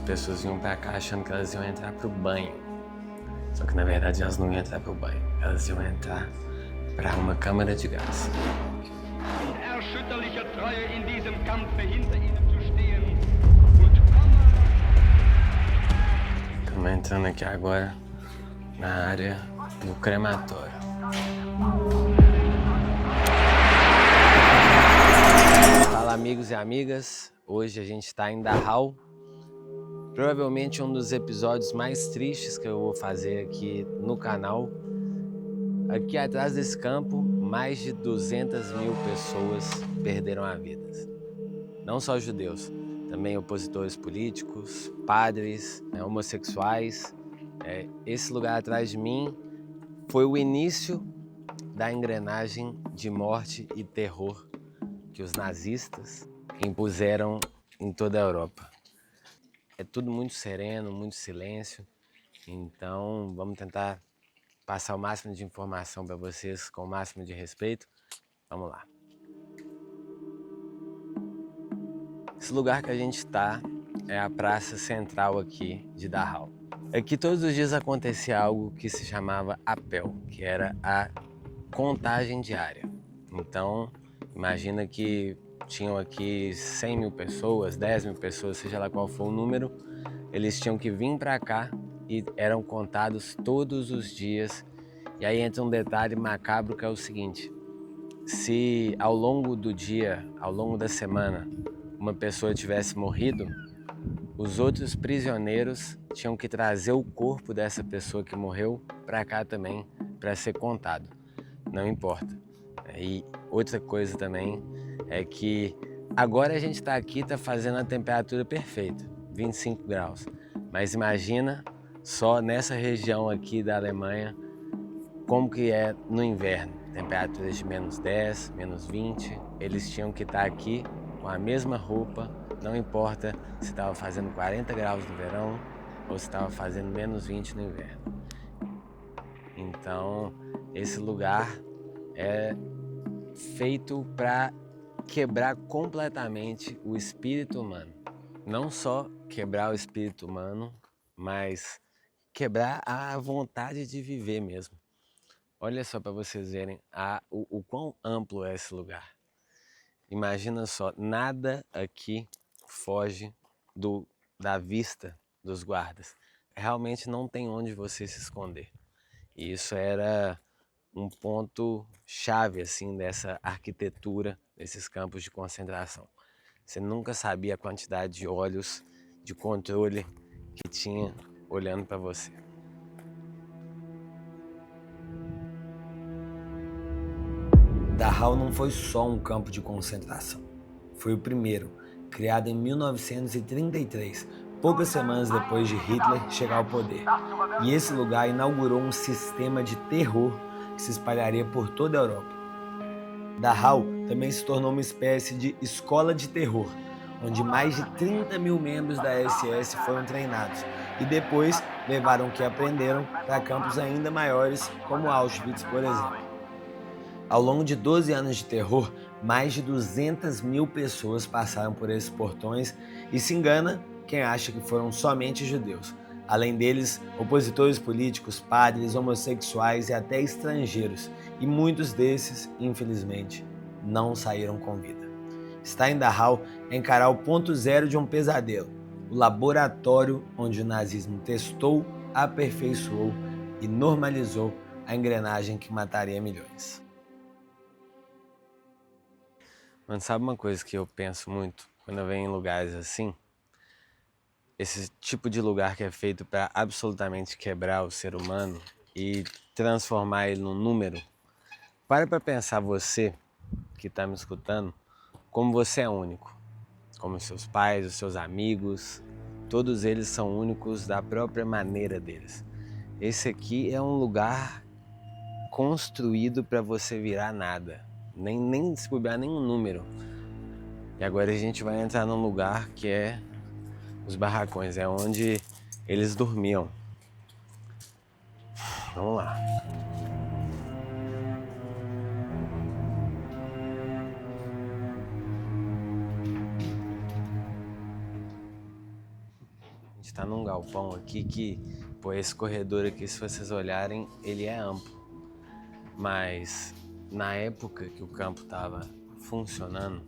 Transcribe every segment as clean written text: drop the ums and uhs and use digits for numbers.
pessoas vinham pra cá achando que elas iam entrar pro banho. Só que na verdade elas não iam entrar pro banho, elas iam entrar pra uma câmara de gás. Unerschütterlicher Treue in diesem Kampfe hinter ihnen zu stehen. Estamos entrando aqui agora na área do crematório. Fala, amigos e amigas, hoje a gente está em Dachau. Provavelmente um dos episódios mais tristes que eu vou fazer aqui no canal. Aqui atrás desse campo, mais de 200.000 pessoas perderam a vida. Não só judeus, também opositores políticos, padres, homossexuais. Esse lugar atrás de mim foi o início da engrenagem de morte e terror que os nazistas impuseram em toda a Europa. É tudo muito sereno, muito silêncio, então vamos tentar passar o máximo de informação para vocês com o máximo de respeito. Vamos lá. Esse lugar que a gente está é a praça central aqui de Dachau. Aqui todos os dias acontecia algo que se chamava Apel, que era a contagem diária. Então, imagina que tinham aqui 100.000 pessoas, 10.000 pessoas, seja lá qual for o número, eles tinham que vir para cá e eram contados todos os dias. E aí entra um detalhe macabro que é o seguinte: se ao longo do dia, ao longo da semana, uma pessoa tivesse morrido, os outros prisioneiros tinham que trazer o corpo dessa pessoa que morreu para cá também, para ser contado. Não importa. E outra coisa também é que agora a gente está aqui, está fazendo a temperatura perfeita, 25 graus. Mas imagina só nessa região aqui da Alemanha, como que é no inverno. Temperaturas de menos 10, menos 20. Eles tinham que estar aqui com a mesma roupa, não importa se estava fazendo 40 graus no verão ou se estava fazendo menos 20 no inverno. Então, esse lugar é feito para quebrar completamente o espírito humano. Não só quebrar o espírito humano, mas quebrar a vontade de viver mesmo. Olha só para vocês verem o quão amplo é esse lugar. Imagina só, nada aqui foge da vista dos guardas. Realmente não tem onde você se esconder. E isso era um ponto chave assim dessa arquitetura desses campos de concentração. Você nunca sabia a quantidade de olhos de controle que tinha olhando para você. Dachau não foi só um campo de concentração. Foi o primeiro, criado em 1933, poucas semanas depois de Hitler chegar ao poder. E esse lugar inaugurou um sistema de terror que se espalharia por toda a Europa. Dachau também se tornou uma espécie de escola de terror, onde mais de 30.000 membros da SS foram treinados e depois levaram o que aprenderam para campos ainda maiores, como Auschwitz, por exemplo. Ao longo de 12 anos de terror, mais de 200.000 pessoas passaram por esses portões e se engana quem acha que foram somente judeus. Além deles, opositores políticos, padres, homossexuais e até estrangeiros. E muitos desses, infelizmente, não saíram com vida. Estar em Dachau é encarar o ponto zero de um pesadelo. O laboratório onde o nazismo testou, aperfeiçoou e normalizou a engrenagem que mataria milhões. Mano, sabe uma coisa que eu penso muito quando eu venho em lugares assim? Esse tipo de lugar que é feito para absolutamente quebrar o ser humano e transformar ele num número. Para pensar você que está me escutando, como você é único. Como seus pais, os seus amigos, todos eles são únicos da própria maneira deles. Esse aqui é um lugar construído para você virar nada. Nem se bobear nenhum número. E agora a gente vai entrar num lugar que é os barracões, é onde eles dormiam. Vamos lá. A tá num galpão aqui que, pô, esse corredor aqui, se vocês olharem, ele é amplo. Mas na época que o campo estava funcionando,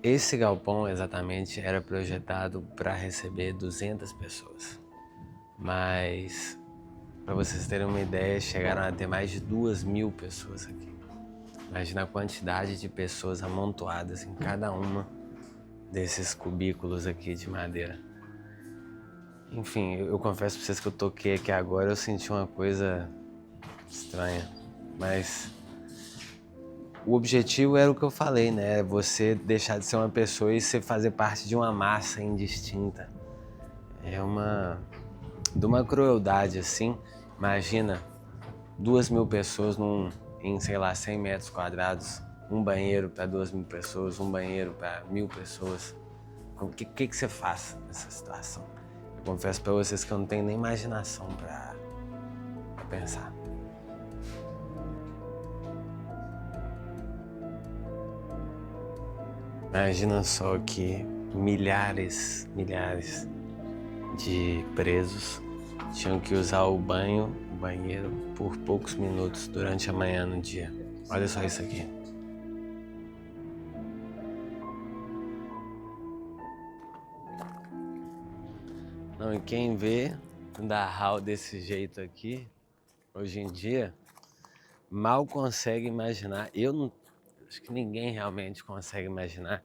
esse galpão exatamente era projetado para receber 200 pessoas. Mas, para vocês terem uma ideia, chegaram a ter mais de 2.000 pessoas aqui. Imagina a quantidade de pessoas amontoadas em cada uma desses cubículos aqui de madeira. Enfim, eu confesso para vocês que eu toquei aqui agora, eu senti uma coisa estranha, mas o objetivo era o que eu falei, né? Você deixar de ser uma pessoa e você fazer parte de uma massa indistinta. É de uma crueldade assim. Imagina 2.000 pessoas em, sei lá, 100 metros quadrados, um banheiro para 2.000 pessoas, um banheiro para 1.000 pessoas. O que você faz nessa situação? Eu confesso para vocês que eu não tenho nem imaginação para pensar. Imagina só que milhares de presos tinham que usar o banheiro por poucos minutos durante a manhã no dia. Olha só isso aqui. Não, e quem vê Dachau desse jeito aqui, hoje em dia, mal consegue imaginar. Acho que ninguém realmente consegue imaginar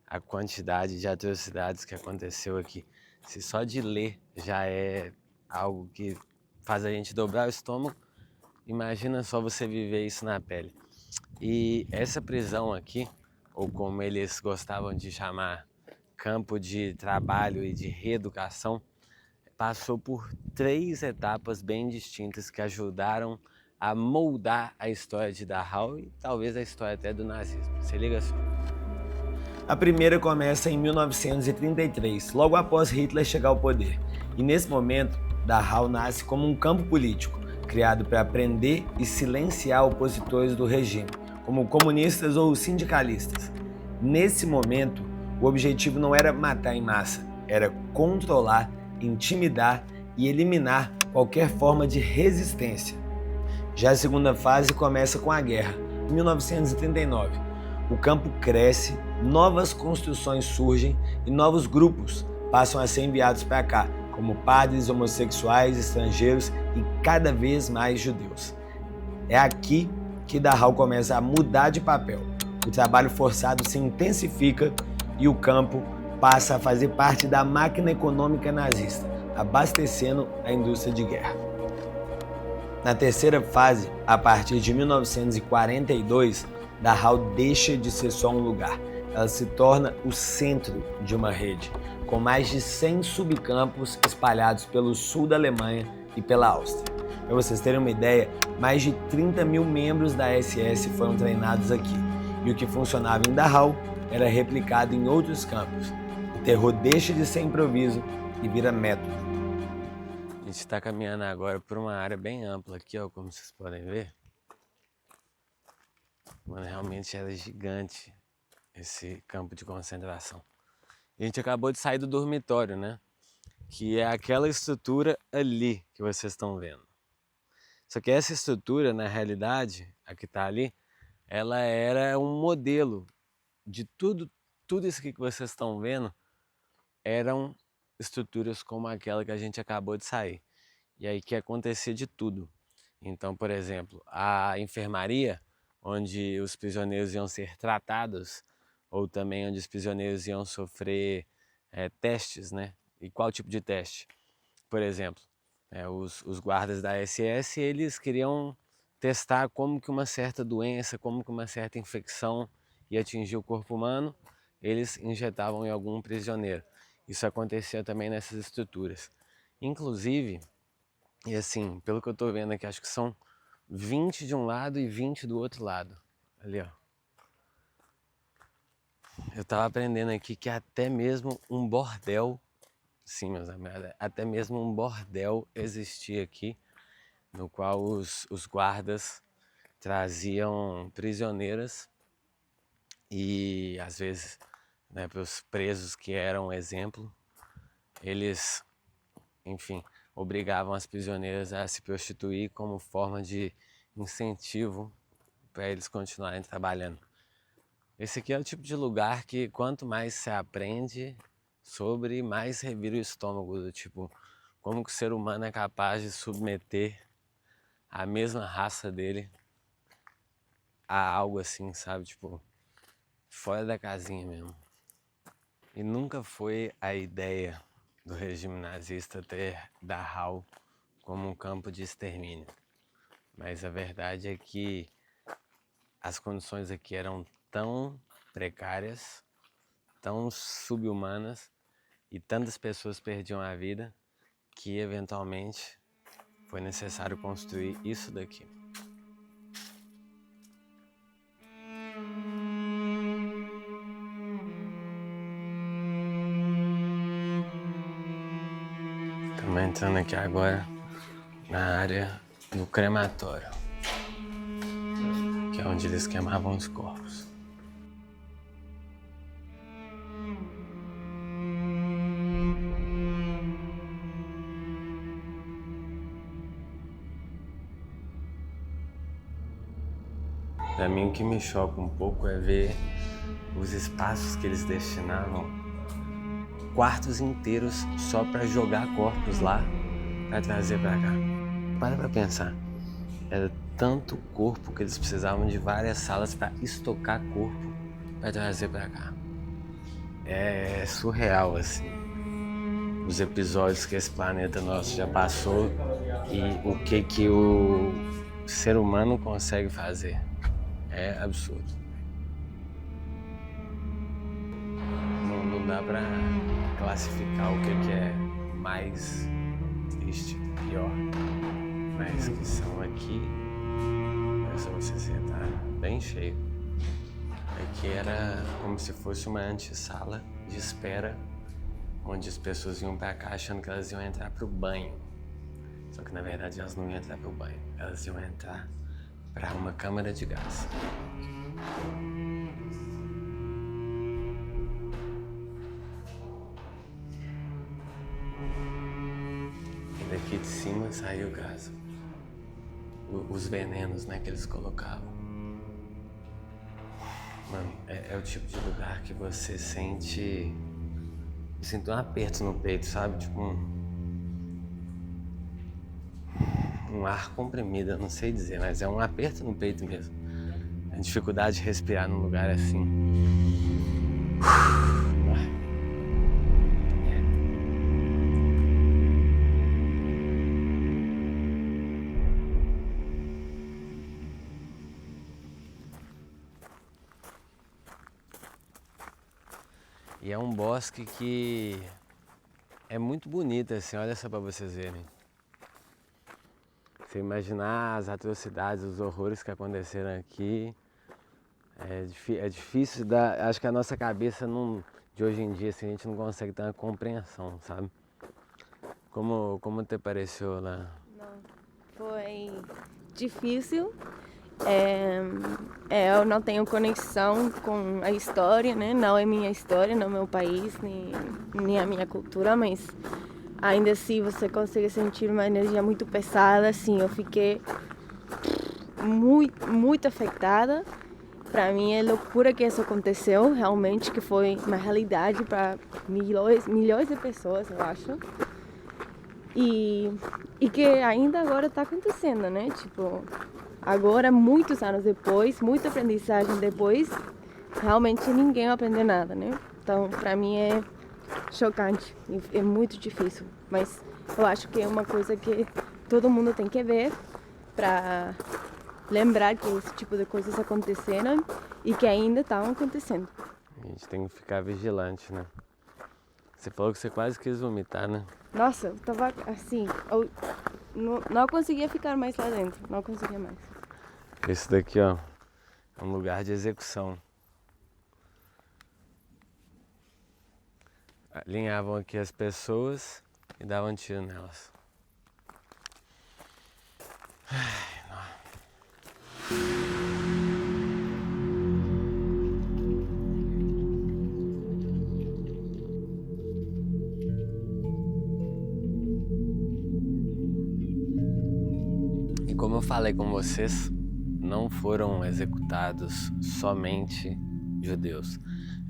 a quantidade de atrocidades que aconteceu aqui. Se só de ler já é algo que faz a gente dobrar o estômago, imagina só você viver isso na pele. E essa prisão aqui, ou como eles gostavam de chamar, campo de trabalho e de reeducação, passou por 3 etapas bem distintas que ajudaram a moldar a história de Dachau e talvez a história até do nazismo. Se liga só. A primeira começa em 1933, logo após Hitler chegar ao poder. E nesse momento, Dachau nasce como um campo político, criado para prender e silenciar opositores do regime, como comunistas ou sindicalistas. Nesse momento, o objetivo não era matar em massa, era controlar, intimidar e eliminar qualquer forma de resistência. Já a segunda fase começa com a guerra, em 1939. O campo cresce, novas construções surgem e novos grupos passam a ser enviados para cá, como padres, homossexuais, estrangeiros e cada vez mais judeus. É aqui que Dachau começa a mudar de papel. O trabalho forçado se intensifica e o campo passa a fazer parte da máquina econômica nazista, abastecendo a indústria de guerra. Na terceira fase, a partir de 1942, Dachau deixa de ser só um lugar. Ela se torna o centro de uma rede, com mais de 100 subcampos espalhados pelo sul da Alemanha e pela Áustria. Para vocês terem uma ideia, mais de 30.000 membros da SS foram treinados aqui, e o que funcionava em Dachau era replicado em outros campos. O terror deixa de ser improviso e vira método. A gente está caminhando agora por uma área bem ampla aqui, ó, como vocês podem ver. Mano, realmente era gigante esse campo de concentração. E a gente acabou de sair do dormitório, né? Que é aquela estrutura ali que vocês estão vendo. Só que essa estrutura, na realidade, a que está ali, ela era um modelo de tudo isso aqui que vocês estão vendo eram estruturas como aquela que a gente acabou de sair. E aí que acontecia de tudo. Então, por exemplo, a enfermaria, onde os prisioneiros iam ser tratados, ou também onde os prisioneiros iam sofrer testes, né? E qual tipo de teste? Por exemplo, os guardas da SS, eles queriam testar como que uma certa doença, como que uma certa infecção ia atingir o corpo humano, eles injetavam em algum prisioneiro. Isso acontecia também nessas estruturas. Inclusive, e assim, pelo que eu estou vendo aqui, acho que são 20 de um lado e 20 do outro lado. Ali, ó. Eu estava aprendendo aqui que até mesmo um bordel, sim, meus amigos, até mesmo um bordel existia aqui, no qual os guardas traziam prisioneiras e, às vezes, né, para os presos que eram exemplo, eles enfim, obrigavam as prisioneiras a se prostituir como forma de incentivo para eles continuarem trabalhando. Esse aqui é o tipo de lugar que quanto mais você aprende sobre, mais revira o estômago, do tipo, como que o ser humano é capaz de submeter a mesma raça dele a algo assim, sabe? Tipo, fora da casinha mesmo. E nunca foi a ideia do regime nazista ter Dachau como um campo de extermínio. Mas a verdade é que as condições aqui eram tão precárias, tão subhumanas, e tantas pessoas perdiam a vida que eventualmente foi necessário construir isso daqui. Estamos entrando aqui agora na área do crematório, que é onde eles queimavam os corpos. Pra mim, o que me choca um pouco é ver os espaços que eles destinavam, quartos inteiros só para jogar corpos lá, para trazer para cá. Para pra pensar, era tanto corpo que eles precisavam de várias salas para estocar corpo para trazer para cá. É surreal, assim, os episódios que esse planeta nosso já passou e o que o ser humano consegue fazer. É absurdo. Não dá pra classificar o que é mais triste, pior. Mas que são aqui, é só você sentar, bem cheio. Aqui era como se fosse uma antessala de espera, onde as pessoas iam pra cá achando que elas iam entrar pro banho. Só que na verdade elas não iam entrar pro banho, elas iam entrar para uma câmara de gás. E daqui de cima saiu o gás. Os venenos, né, que eles colocavam. Mano, é o tipo de lugar que você sente um aperto no peito, sabe? Tipo um ar comprimido, eu não sei dizer, mas é um aperto no peito mesmo. A dificuldade de respirar num lugar assim. E é um bosque que é muito bonito, assim, olha só pra vocês verem. Você imaginar as atrocidades, os horrores que aconteceram aqui, é difícil, acho que a nossa cabeça de hoje em dia, assim, a gente não consegue ter uma compreensão, sabe? Como te pareceu lá? Não, foi difícil. Eu não tenho conexão com a história, né? Não é minha história, não é meu país, nem a minha cultura, mas ainda assim você consegue sentir uma energia muito pesada, assim. Eu fiquei muito afetada. Para mim é loucura que isso aconteceu, realmente, que foi uma realidade para milhões de pessoas, eu acho. E que ainda agora está acontecendo, né? Tipo, agora, muitos anos depois, muita aprendizagem depois, realmente ninguém aprendeu nada, né? Então, para mim é chocante, é muito difícil. Mas eu acho que é uma coisa que todo mundo tem que ver para lembrar que esse tipo de coisas aconteceram e que ainda estão acontecendo. A gente tem que ficar vigilante, né? Você falou que você quase quis vomitar, né? Nossa, eu tava assim, eu não conseguia ficar mais lá dentro, não conseguia mais. Esse daqui, ó, é um lugar de execução. Alinhavam aqui as pessoas e davam tiro nelas. Como eu falei com vocês, não foram executados somente judeus.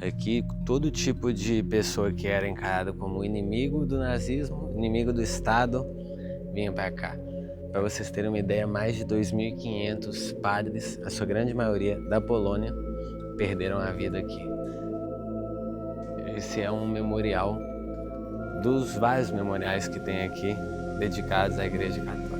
Aqui, todo tipo de pessoa que era encarada como inimigo do nazismo, inimigo do Estado, vinha para cá. Para vocês terem uma ideia, mais de 2.500 padres, a sua grande maioria da Polônia, perderam a vida aqui. Esse é um memorial dos vários memoriais que tem aqui, dedicados à Igreja Católica.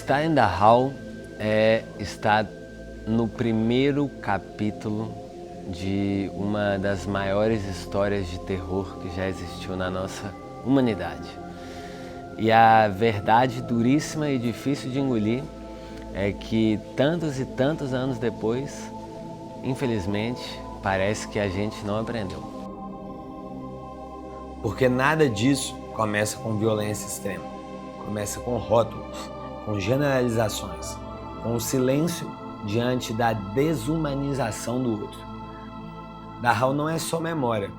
Estar em Dachau está no primeiro capítulo de uma das maiores histórias de terror que já existiu na nossa humanidade. E a verdade duríssima e difícil de engolir é que tantos e tantos anos depois, infelizmente, parece que a gente não aprendeu. Porque nada disso começa com violência extrema. Começa com rótulos, com generalizações, com o silêncio diante da desumanização do outro. Dachau não é só memória,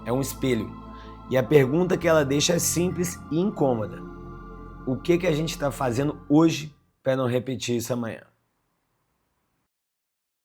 é um espelho. E a pergunta que ela deixa é simples e incômoda. O que a gente está fazendo hoje para não repetir isso amanhã?